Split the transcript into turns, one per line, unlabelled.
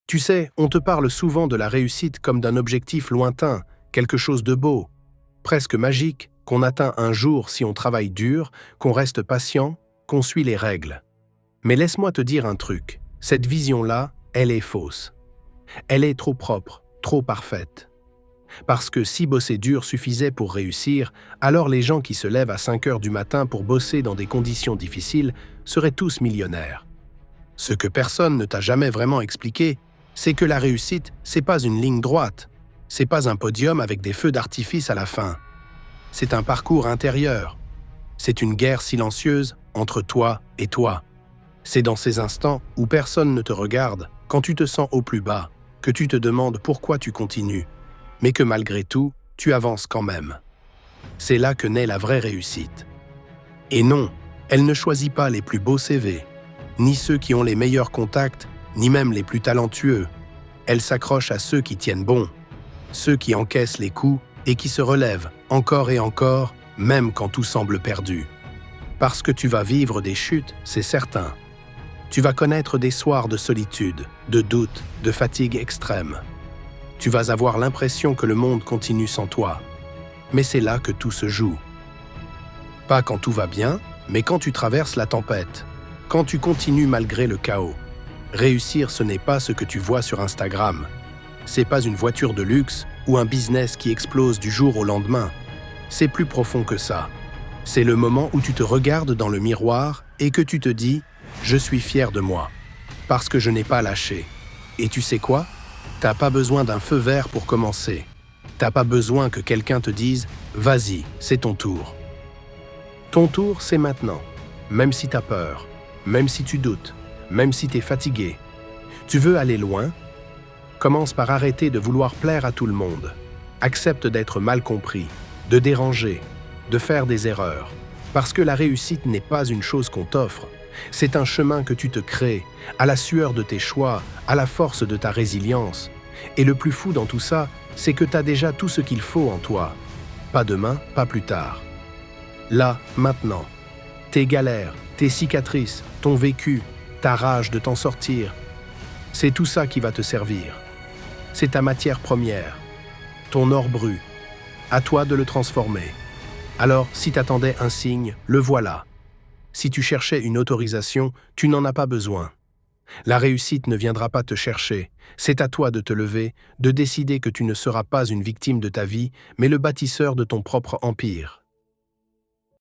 Tu sais, on te parle souvent de la réussite comme d'un objectif lointain, quelque chose de beau, presque magique, qu'on atteint un jour si on travaille dur, qu'on reste patient, qu'on suit les règles. Mais laisse-moi te dire un truc, cette vision-là, elle est fausse. Elle est trop propre, trop parfaite. Parce que si bosser dur suffisait pour réussir, alors les gens qui se lèvent à 5 heures du matin pour bosser dans des conditions difficiles seraient tous millionnaires. Ce que personne ne t'a jamais vraiment expliqué, c'est que la réussite, c'est pas une ligne droite, c'est pas un podium avec des feux d'artifice à la fin. C'est un parcours intérieur. C'est une guerre silencieuse entre toi et toi. C'est dans ces instants où personne ne te regarde, quand tu te sens au plus bas, que tu te demandes pourquoi tu continues, mais que malgré tout, tu avances quand même. C'est là que naît la vraie réussite. Et non, elle ne choisit pas les plus beaux CV, ni ceux qui ont les meilleurs contacts, ni même les plus talentueux. Elle s'accroche à ceux qui tiennent bon, ceux qui encaissent les coups et qui se relèvent encore et encore, même quand tout semble perdu. Parce que tu vas vivre des chutes, c'est certain. Tu vas connaître des soirs de solitude, de doute, de fatigue extrême. Tu vas avoir l'impression que le monde continue sans toi. Mais c'est là que tout se joue. Pas quand tout va bien, mais quand tu traverses la tempête, quand tu continues malgré le chaos. Réussir, ce n'est pas ce que tu vois sur Instagram. C'est pas une voiture de luxe ou un business qui explose du jour au lendemain. C'est plus profond que ça. C'est le moment où tu te regardes dans le miroir et que tu te dis « Je suis fier de moi » parce que je n'ai pas lâché. Et tu sais quoi? T'as pas besoin d'un feu vert pour commencer. T'as pas besoin que quelqu'un te dise « Vas-y, c'est ton tour ». Ton tour, c'est maintenant. Même si t'as peur, même si tu doutes, même si t'es fatigué. Tu veux aller loin? Commence par arrêter de vouloir plaire à tout le monde. Accepte d'être mal compris, de déranger, de faire des erreurs. Parce que la réussite n'est pas une chose qu'on t'offre. C'est un chemin que tu te crées, à la sueur de tes choix, à la force de ta résilience. Et le plus fou dans tout ça, c'est que t'as déjà tout ce qu'il faut en toi. Pas demain, pas plus tard. Là, maintenant. Tes galères, tes cicatrices, ton vécu, ta rage de t'en sortir. C'est tout ça qui va te servir. C'est ta matière première, ton or brut. À toi de le transformer. Alors, si t'attendais un signe, le voilà. Si tu cherchais une autorisation, tu n'en as pas besoin. La réussite ne viendra pas te chercher. C'est à toi de te lever, de décider que tu ne seras pas une victime de ta vie, mais le bâtisseur de ton propre empire.